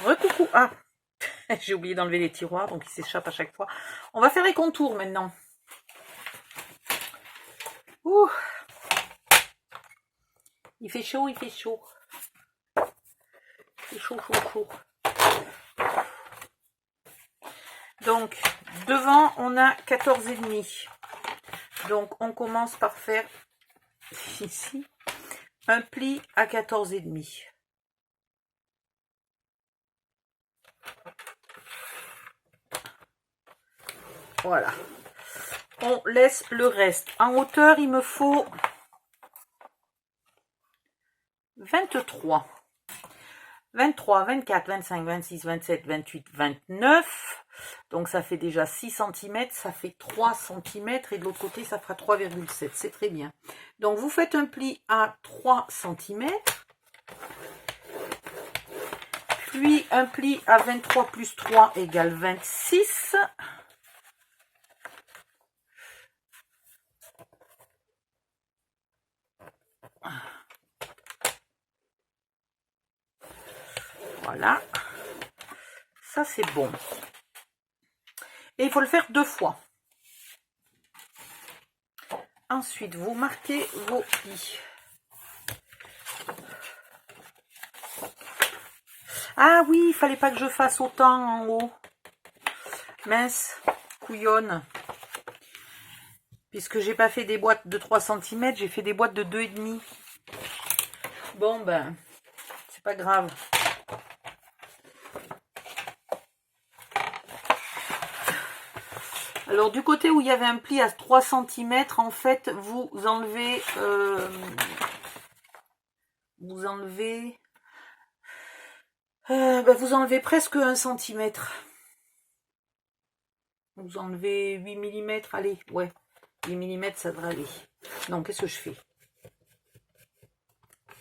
Recoucou. Ah, j'ai oublié d'enlever les tiroirs, donc ils s'échappent à chaque fois. On va faire les contours maintenant. Ouh. Il fait chaud, il fait chaud. Il fait chaud, chaud, chaud. Donc, devant, on a 14,5. Donc, on commence par faire ici un pli à 14,5. Voilà. On laisse le reste. En hauteur, il me faut 23. 23, 24, 25, 26, 27, 28, 29. Donc ça fait déjà 6 cm, ça fait 3 cm et de l'autre côté ça fera 3,7. C'est très bien. Donc vous faites un pli à 3 cm. Puis un pli à 23 plus 3 égale 26. Voilà. Ça c'est bon. Et il faut le faire 2 fois. Ensuite, vous marquez vos plis. Ah oui, il fallait pas que je fasse autant en haut. Mince, couillonne. Puisque j'ai pas fait des boîtes de 3 cm, j'ai fait des boîtes de 2,5. Bon ben, c'est pas grave. Alors du côté où il y avait un pli à 3 cm, en fait, vous enlevez vous enlevez presque 1 cm. Vous enlevez 8 mm, allez, ouais, 8 mm ça devrait aller. Non, qu'est-ce que je fais?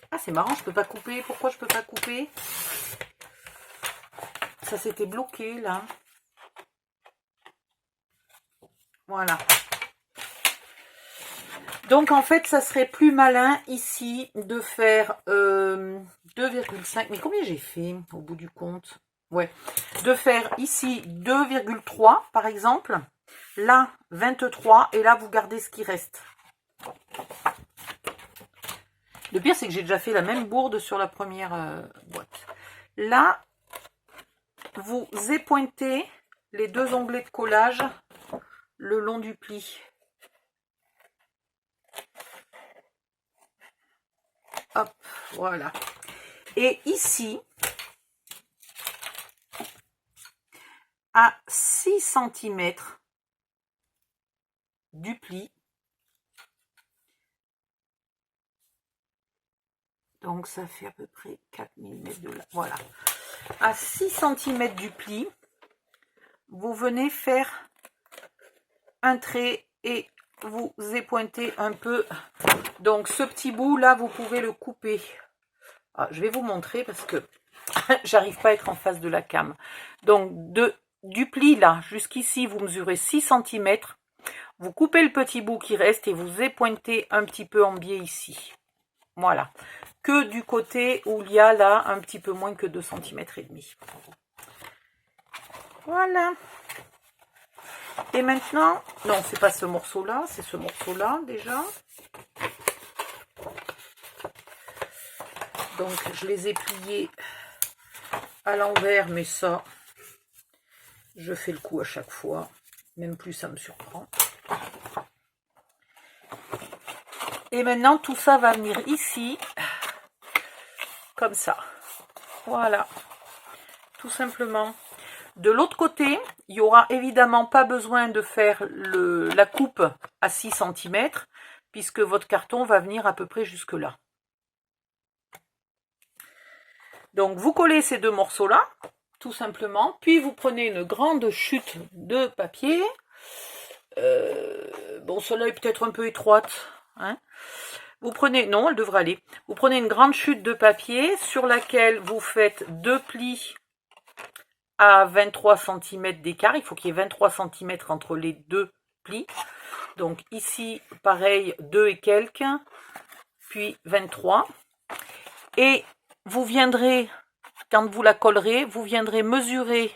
Ah, c'est marrant, je peux pas couper. Pourquoi je peux pas couper? Ça s'était bloqué là. Voilà. Donc en fait, ça serait plus malin ici de faire 2,5. Mais combien j'ai fait au bout du compte? Ouais. De faire ici 2,3 par exemple. Là, 23. Et là, vous gardez ce qui reste. Le pire, c'est que j'ai déjà fait la même bourde sur la première boîte. Là, vous épointez les 2 onglets de collage le long du pli. Hop, voilà. Et ici, à 6 cm du pli, donc ça fait à peu près 4 mm de là, voilà. À 6 cm du pli, vous venez faire un trait et vous épointez un peu. Donc ce petit bout là, vous pouvez le couper. Ah, je vais vous montrer parce que j'arrive pas à être en face de la cam. Donc du pli là jusqu'ici, vous mesurez 6 cm. Vous coupez le petit bout qui reste et vous épointez un petit peu en biais ici. Voilà. Que du côté où il y a là un petit peu moins que 2 cm et demi. Voilà. Et maintenant, non, c'est pas ce morceau-là, c'est ce morceau-là déjà. Donc, je les ai pliés à l'envers, mais ça, je fais le coup à chaque fois. Même plus, ça me surprend. Et maintenant, tout ça va venir ici, comme ça. Voilà. Tout simplement. De l'autre côté, il n'y aura évidemment pas besoin de faire la coupe à 6 cm, puisque votre carton va venir à peu près jusque là. Donc vous collez ces 2 morceaux-là, tout simplement, puis vous prenez une grande chute de papier. Bon, celle-là est peut-être un peu étroite, hein. Vous prenez, non, elle devrait aller. Vous prenez une grande chute de papier sur laquelle vous faites 2 plis à 23 cm d'écart. Il faut qu'il y ait 23 cm entre les 2 plis. Donc ici, pareil, 2 et quelques, puis 23. Et vous viendrez quand vous la collerez, vous viendrez mesurer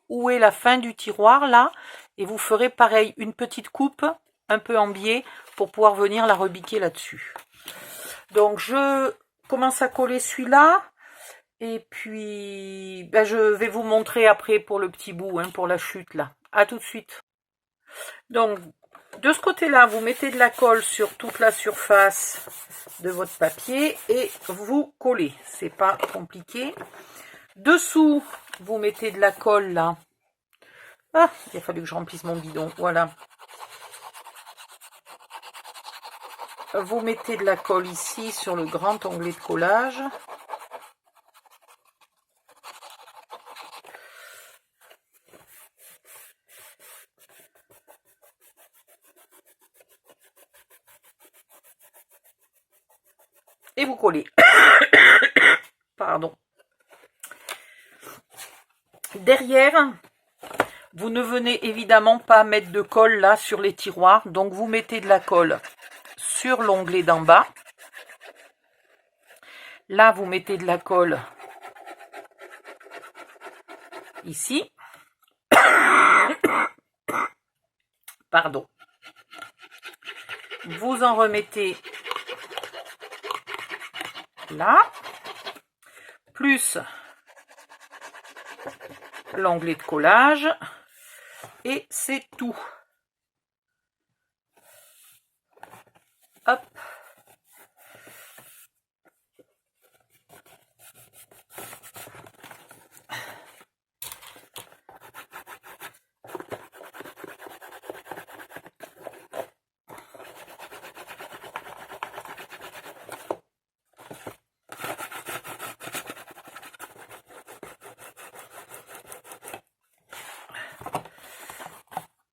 où est la fin du tiroir, là, et vous ferez pareil, une petite coupe, un peu en biais, pour pouvoir venir la rebiquer là-dessus. Donc, je commence à coller celui-là, et puis, ben, je vais vous montrer après pour le petit bout, hein, pour la chute, là. À tout de suite. Donc, de ce côté-là, vous mettez de la colle sur toute la surface de votre papier et vous collez. C'est pas compliqué. Dessous, vous mettez de la colle là. Ah, il a fallu que je remplisse mon bidon. Voilà. Vous mettez de la colle ici sur le grand onglet de collage. Et vous collez. Pardon. Derrière, vous ne venez évidemment pas mettre de colle là sur les tiroirs. Donc vous mettez de la colle sur l'onglet d'en bas. Là, vous mettez de la colle ici. Pardon. Vous en remettez là. Plus l'onglet de collage. Et c'est tout. Hop.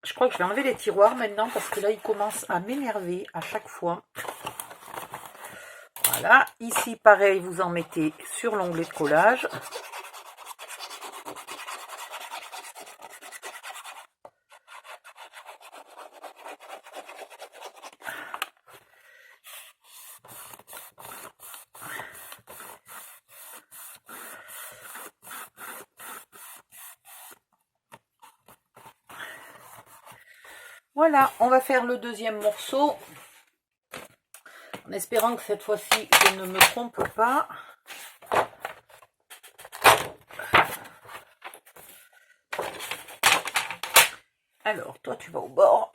Je crois que je vais enlever les tiroirs maintenant parce que là, ils commencent à m'énerver à chaque fois. Voilà. Ici, pareil, vous en mettez sur l'onglet de collage. Voilà, on va faire le deuxième morceau. En espérant que cette fois-ci, je ne me trompe pas. Alors, toi, tu vas au bord.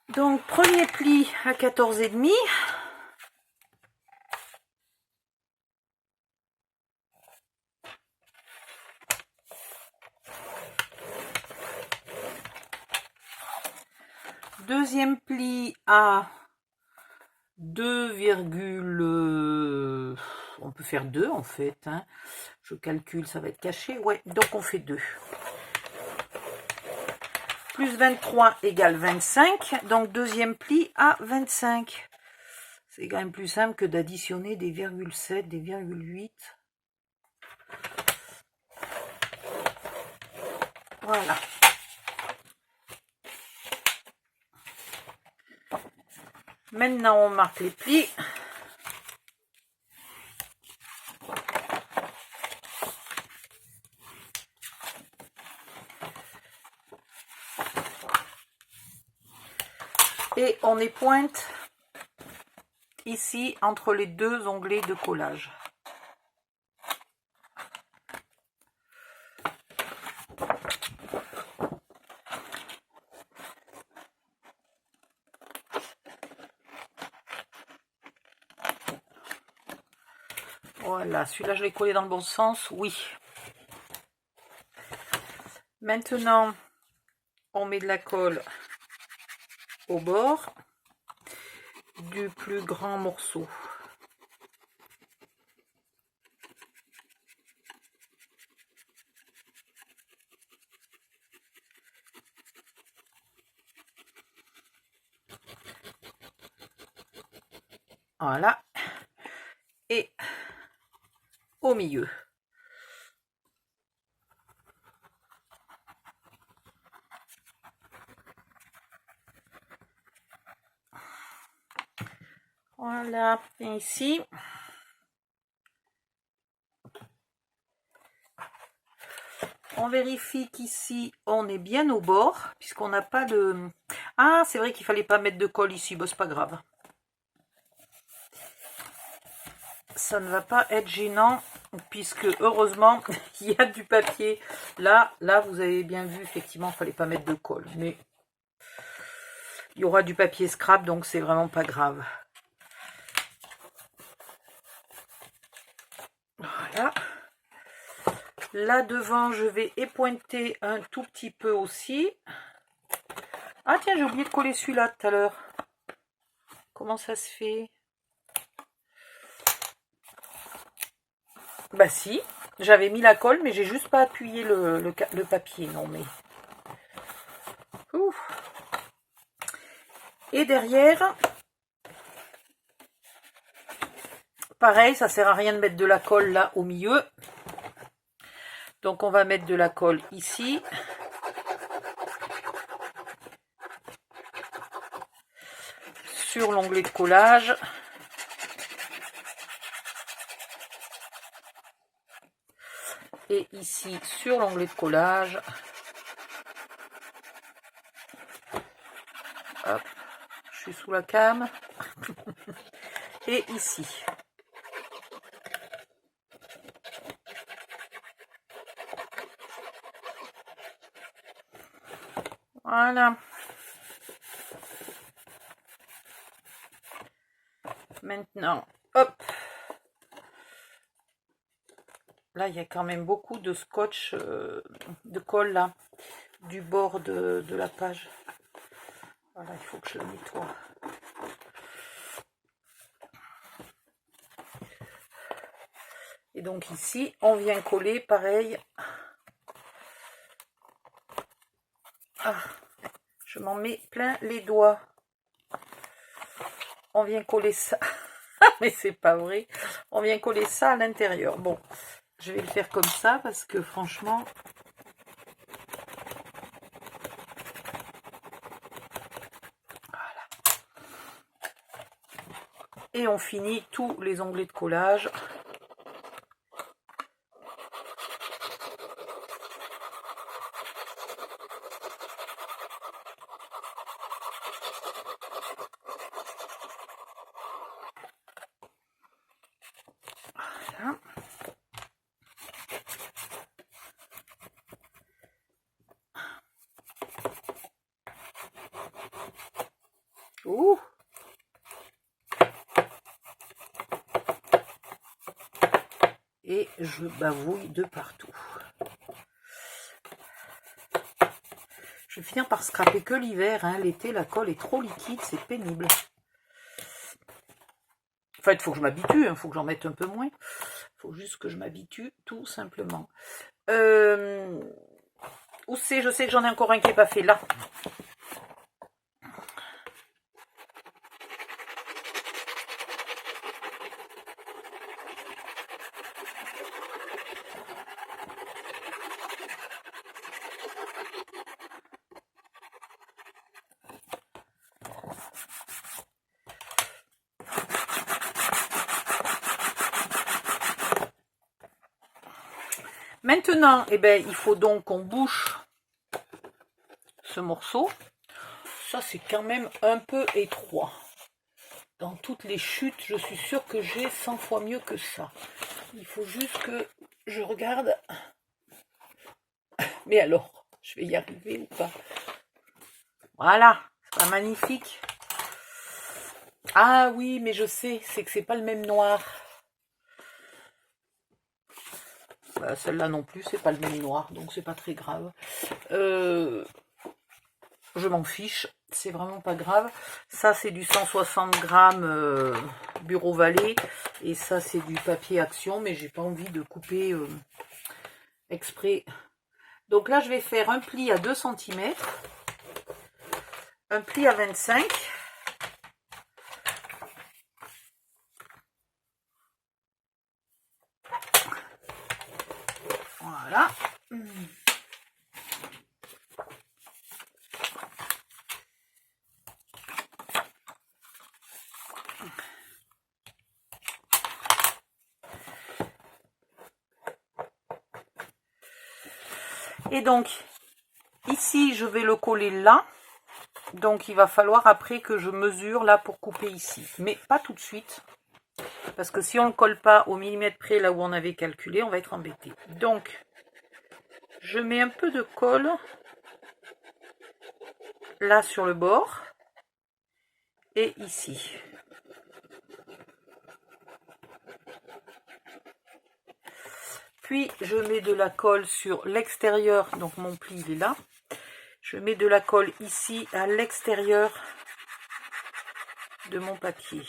Donc, premier pli à 14,5. Deuxième pli à 2, on peut faire 2 en fait. Hein. Je calcule, ça va être caché. Ouais, donc on fait 2. Plus 23 égale 25. Donc deuxième pli à 25. C'est quand même plus simple que d'additionner des virgules 7, des virgules 8. Voilà. Maintenant, on marque les plis. Et on est pointe ici entre les deux onglets de collage. Voilà, celui-là je l'ai collé dans le bon sens, oui. Maintenant, on met de la colle au bord du plus grand morceau. Voilà. Et au milieu. Voilà, et ici. On vérifie qu'ici, on est bien au bord, puisqu'on n'a pas de... Ah, c'est vrai qu'il fallait pas mettre de colle ici, bon, c'est pas grave. Ça ne va pas être gênant, puisque heureusement, il y a du papier. Là, vous avez bien vu, effectivement, il ne fallait pas mettre de colle. Mais il y aura du papier scrap, donc c'est vraiment pas grave. Voilà. Là devant, je vais épointer un tout petit peu aussi. Ah tiens, j'ai oublié de coller celui-là tout à l'heure. Comment ça se fait? Bah si, j'avais mis la colle, mais j'ai juste pas appuyé le papier. Non mais... Ouf. Et derrière, pareil, ça sert à rien de mettre de la colle là au milieu. Donc on va mettre de la colle ici. Sur l'onglet de collage. Et ici sur l'onglet de collage. Hop, je suis sous la cam. Et ici. Voilà. Maintenant, hop. Là, il y a quand même beaucoup de scotch, de colle là, du bord de la page. Voilà, il faut que je le nettoie. Et donc ici, on vient coller pareil. Ah, je m'en mets plein les doigts. On vient coller ça. Mais c'est pas vrai. On vient coller ça à l'intérieur. Bon, je vais le faire comme ça parce que franchement... Voilà. Et on finit tous les onglets de collage. Voilà. Ouh. Et je bavouille de partout. Je vais finir par scraper que l'hiver. Hein. L'été, la colle est trop liquide, c'est pénible. En fait, il faut que je m'habitue, il faut que j'en mette un peu moins. Il faut juste que je m'habitue, tout simplement. Où c'est? Je sais que j'en ai encore un qui n'est pas fait, là. Maintenant, eh ben, il faut donc qu'on bouche ce morceau. Ça, c'est quand même un peu étroit. Dans toutes les chutes, je suis sûre que j'ai 100 fois mieux que ça. Il faut juste que je regarde. Mais alors, je vais y arriver ou pas? Voilà, c'est pas magnifique. Ah oui, mais je sais, c'est que c'est pas le même noir. Celle-là non plus, c'est pas le même noir, donc c'est pas très grave. Je m'en fiche, c'est vraiment pas grave. Ça, c'est du 160 grammes Bureau Vallée, et ça, c'est du papier Action, mais j'ai pas envie de couper exprès. Donc là, je vais faire un pli à 2 cm, un pli à 25. Voilà. Et donc, ici, je vais le coller là. Donc, il va falloir après que je mesure là pour couper ici. Mais pas tout de suite. Parce que si on ne le colle pas au millimètre près là où on avait calculé, on va être embêté. Donc, je mets un peu de colle là sur le bord et ici. Puis, je mets de la colle sur l'extérieur. Donc, mon pli, il est là. Je mets de la colle ici à l'extérieur de mon papier.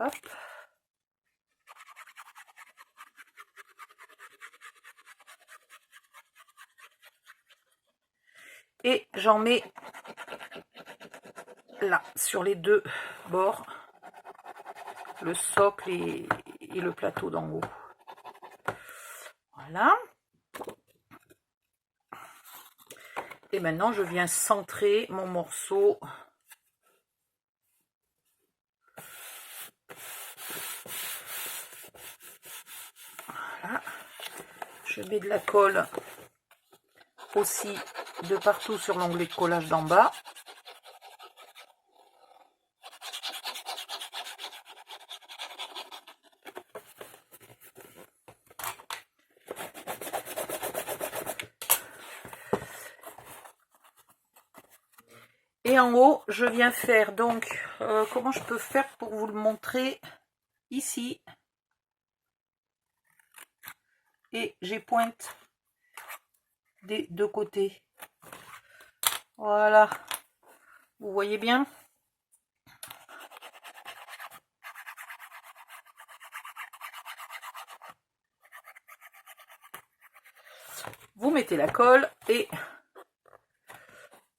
Hop. Et j'en mets là, sur les deux bords, le socle et le plateau d'en haut. Voilà. Et maintenant, je viens centrer mon morceau. Voilà. Je mets de la colle aussi de partout sur l'onglet de collage d'en bas. Et en haut, je viens faire donc, comment je peux faire pour vous le montrer ici. Et j'ai pointe des deux côtés. Voilà. Vous voyez bien? Vous mettez la colle et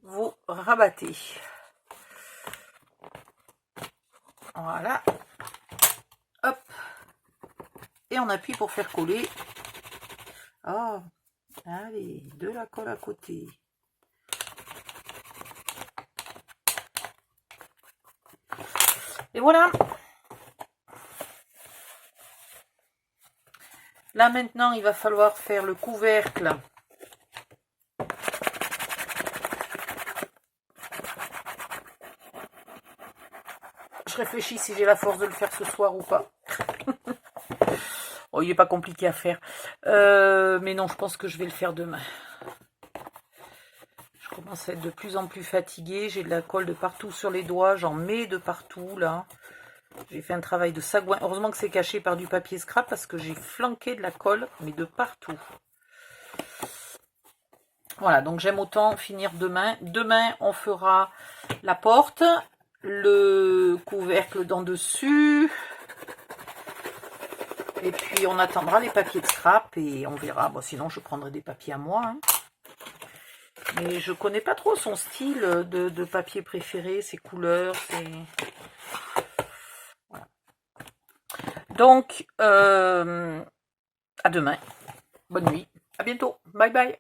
vous rabattez. Voilà. Hop. Et on appuie pour faire coller. Oh, allez, de la colle à côté. Et voilà. Là maintenant, il va falloir faire le couvercle. Je réfléchis si j'ai la force de le faire ce soir ou pas. Oh, il n'est pas compliqué à faire. Mais non, je pense que je vais le faire demain. Je commence à être de plus en plus fatiguée. J'ai de la colle de partout sur les doigts. J'en mets de partout, là. J'ai fait un travail de sagouin. Heureusement que c'est caché par du papier scrap parce que j'ai flanqué de la colle, mais de partout. Voilà, donc j'aime autant finir demain. Demain, on fera la porte, le couvercle d'en dessus. Et puis, on attendra les papiers de scrap et on verra. Bon, sinon, je prendrai des papiers à moi. Hein. Mais je connais pas trop son style de papier préféré, ses couleurs, ses... Voilà. Donc, à demain. Bonne nuit. À bientôt. Bye bye.